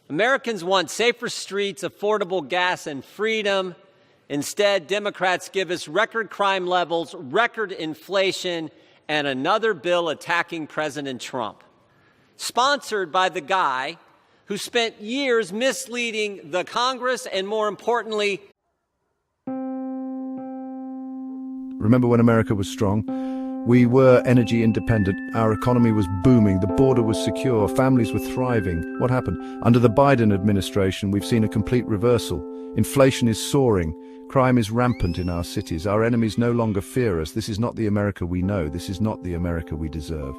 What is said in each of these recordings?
Americans want safer streets, affordable gas, and freedom. Instead, Democrats give us record crime levels, record inflation, and another bill attacking President Trump, sponsored by the guy who spent years misleading the Congress and, more importantly, remember when America was strong? We were energy independent, our economy was booming, the border was secure, families were thriving. What happened? Under the Biden administration, we've seen a complete reversal. Inflation is soaring, crime is rampant in our cities, our enemies no longer fear us. This is not the America we know, this is not the America we deserve.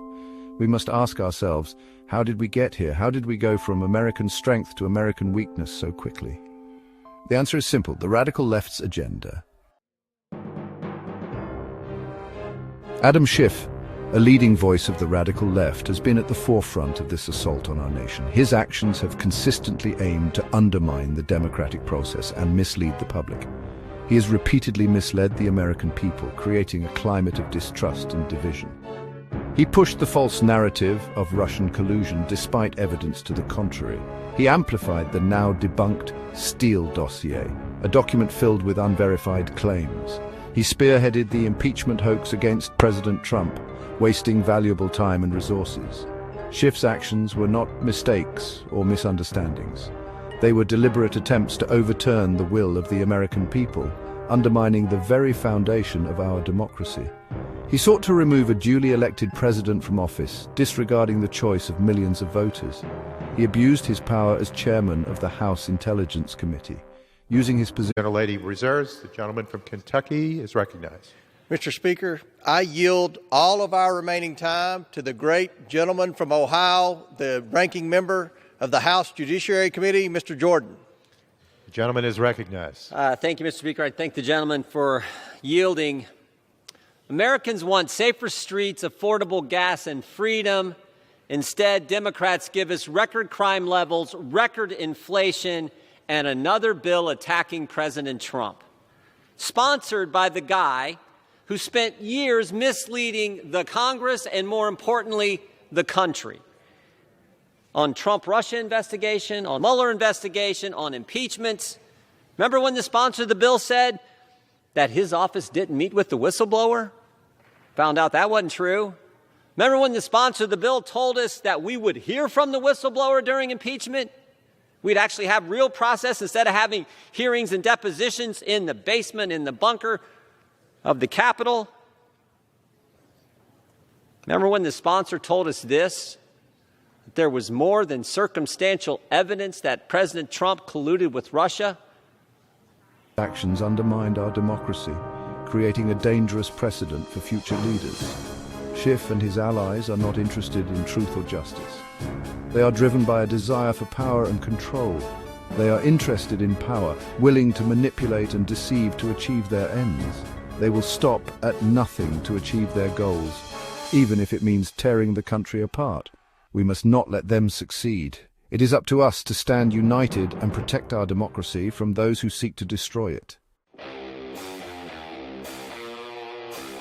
We must ask ourselves, how did we get here? How did we go from American strength to American weakness so quickly? The answer is simple, the radical left's agenda. Adam Schiff, a leading voice of the radical left, has been at the forefront of this assault on our nation. His actions have consistently aimed to undermine the democratic process and mislead the public. He has repeatedly misled the American people, creating a climate of distrust and division. He pushed the false narrative of Russian collusion despite evidence to the contrary. He amplified the now debunked Steele dossier, a document filled with unverified claims. He spearheaded the impeachment hoax against President Trump, wasting valuable time and resources. Schiff's actions were not mistakes or misunderstandings. They were deliberate attempts to overturn the will of the American people, undermining the very foundation of our democracy. He sought to remove a duly elected president from office, disregarding the choice of millions of voters. He abused his power as chairman of the House Intelligence Committee, using his position. The lady reserves. The gentleman from Kentucky is recognized. Mr. Speaker, I yield all of our remaining time to the great gentleman from Ohio, the ranking member of the House Judiciary Committee, Mr. Jordan. The gentleman is recognized. Thank you, Mr. Speaker. I thank the gentleman for yielding. Americans want safer streets, affordable gas, and freedom. Instead, Democrats give us record crime levels, record inflation, and another bill attacking President Trump, sponsored by the guy who spent years misleading the Congress and, more importantly, the country on Trump-Russia investigation, on Mueller investigation, on impeachments. Remember when the sponsor of the bill said that his office didn't meet with the whistleblower? Found out that wasn't true. Remember when the sponsor of the bill told us that we would hear from the whistleblower during impeachment? We'd actually have real process instead of having hearings and depositions in the basement, in the bunker of the Capitol. Remember when the sponsor told us this? That there was more than circumstantial evidence that President Trump colluded with Russia? Actions undermined our democracy, creating a dangerous precedent for future leaders. Schiff and his allies are not interested in truth or justice. They are driven by a desire for power and control. They are interested in power, willing to manipulate and deceive to achieve their ends. They will stop at nothing to achieve their goals, even if it means tearing the country apart. We must not let them succeed. It is up to us to stand united and protect our democracy from those who seek to destroy it.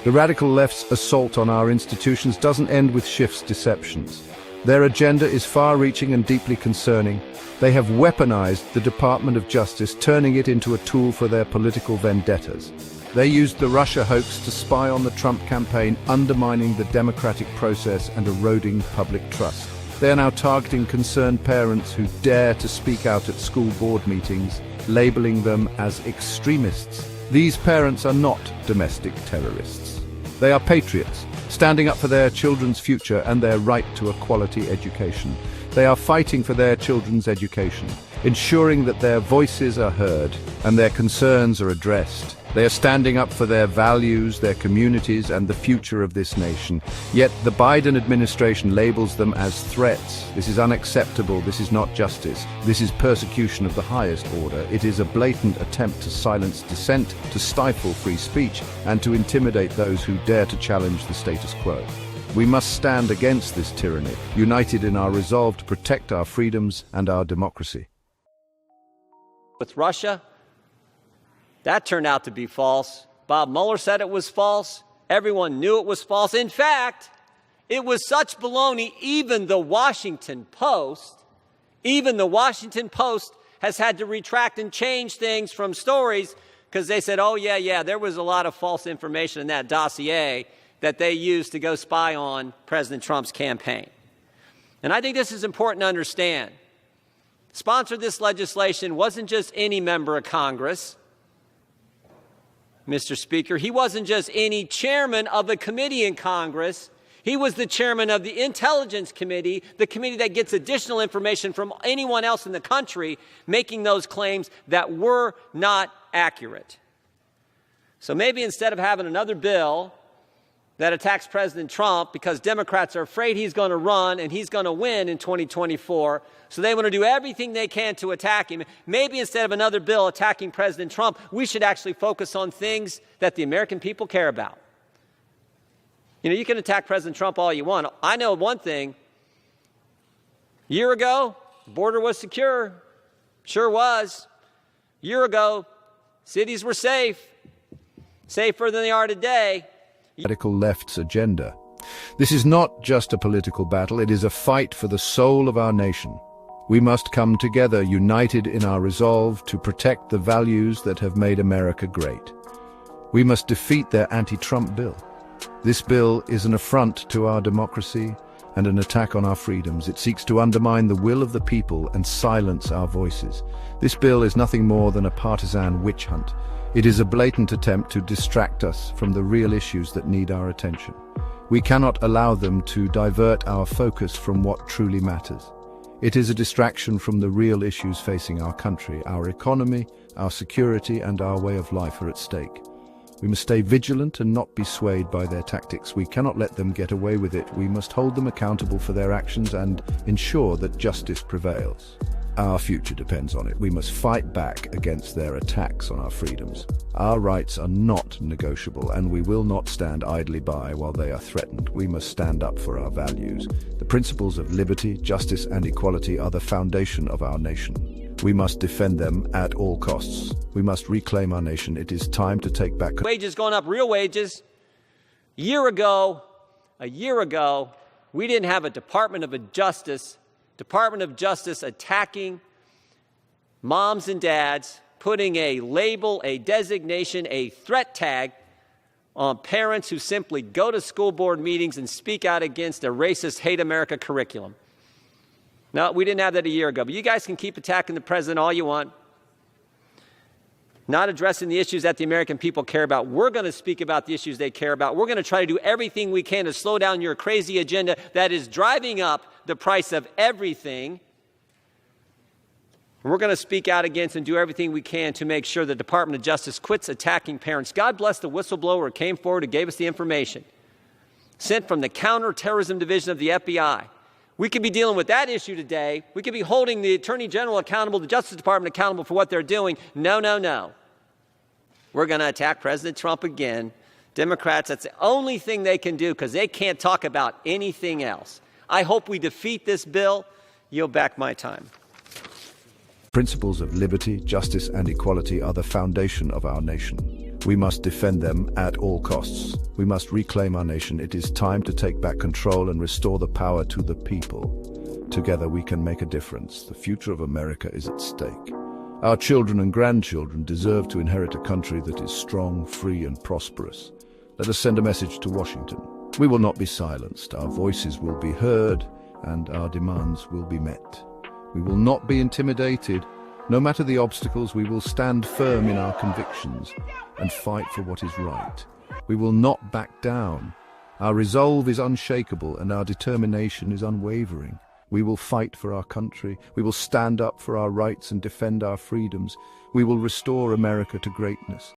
The radical left's assault on our institutions doesn't end with Schiff's deceptions. Their agenda is far-reaching and deeply concerning. They have weaponized the Department of Justice, turning it into a tool for their political vendettas. They used the Russia hoax to spy on the Trump campaign, undermining the democratic process and eroding public trust. They are now targeting concerned parents who dare to speak out at school board meetings, labeling them as extremists. These parents are not domestic terrorists. They are patriots, standing up for their children's future and their right to a quality education. They are fighting for their children's education, ensuring that their voices are heard and their concerns are addressed. They are standing up for their values, their communities, and the future of this nation. Yet the Biden administration labels them as threats. This is unacceptable. This is not justice. This is persecution of the highest order. It is a blatant attempt to silence dissent, to stifle free speech, and to intimidate those who dare to challenge the status quo. We must stand against this tyranny, united in our resolve to protect our freedoms and our democracy. With Russia, that turned out to be false. Bob Mueller said it was false. Everyone knew it was false. In fact, it was such baloney, even the Washington Post Even the Washington Post has had to retract and change things from stories because they said, oh, yeah, there was a lot of false information in that dossier that they used to go spy on President Trump's campaign. And I think this is important to understand. Sponsored this legislation wasn't just any member of Congress, Mr. Speaker. He wasn't just any chairman of a committee in Congress. He was the chairman of the Intelligence Committee, the committee that gets additional information from anyone else in the country making those claims that were not accurate. So maybe instead of having another bill that attacks President Trump because Democrats are afraid he's going to run and he's going to win in 2024, so they want to do everything they can to attack him. Maybe instead of another bill attacking President Trump, we should actually focus on things that the American people care about. You know, you can attack President Trump all you want. I know one thing. A year ago, the border was secure. Sure was. A year ago, cities were safe. Safer than they are today. Radical left's agenda. This is not just a political battle, it is a fight for the soul of our nation. We must come together, united in our resolve to protect the values that have made America great. We must defeat their anti-Trump bill. This bill is an affront to our democracy and an attack on our freedoms. It seeks to undermine the will of the people and silence our voices. This bill is nothing more than a partisan witch hunt. It is a blatant attempt to distract us from the real issues that need our attention. We cannot allow them to divert our focus from what truly matters. It is a distraction from the real issues facing our country. Our economy, our security, and our way of life are at stake. We must stay vigilant and not be swayed by their tactics. We cannot let them get away with it. We must hold them accountable for their actions and ensure that justice prevails. Our future depends on it. We must fight back against their attacks on our freedoms. Our rights are not negotiable, and we will not stand idly by while they are threatened. We must stand up for our values. The principles of liberty, justice, and equality are the foundation of our nation. We must defend them at all costs. We must reclaim our nation. It is time to take back. Wages going up, real wages. A year ago, we didn't have a Department of Justice attacking moms and dads, putting a label, a designation, a threat tag on parents who simply go to school board meetings and speak out against a racist, hate America curriculum. No, we didn't have that a year ago, but you guys can keep attacking the president all you want, not addressing the issues that the American people care about. We're going to speak about the issues they care about. We're going to try to do everything we can to slow down your crazy agenda that is driving up the price of everything. We're going to speak out against and do everything we can to make sure the Department of Justice quits attacking parents. God bless the whistleblower who came forward and gave us the information, sent from the Counterterrorism Division of the FBI. We could be dealing with that issue today. We could be holding the Attorney General accountable, the Justice Department accountable for what they're doing. No. We're going to attack President Trump again. Democrats, that's the only thing they can do because they can't talk about anything else. I hope we defeat this bill. Yield back my time. Principles of liberty, justice, and equality are the foundation of our nation. We must defend them at all costs. We must reclaim our nation. It is time to take back control and restore the power to the people. Together we can make a difference. The future of America is at stake. Our children and grandchildren deserve to inherit a country that is strong, free, and prosperous. Let us send a message to Washington. We will not be silenced. Our voices will be heard, and our demands will be met. We will not be intimidated. No matter the obstacles, we will stand firm in our convictions and fight for what is right. We will not back down. Our resolve is unshakable and our determination is unwavering. We will fight for our country. We will stand up for our rights and defend our freedoms. We will restore America to greatness.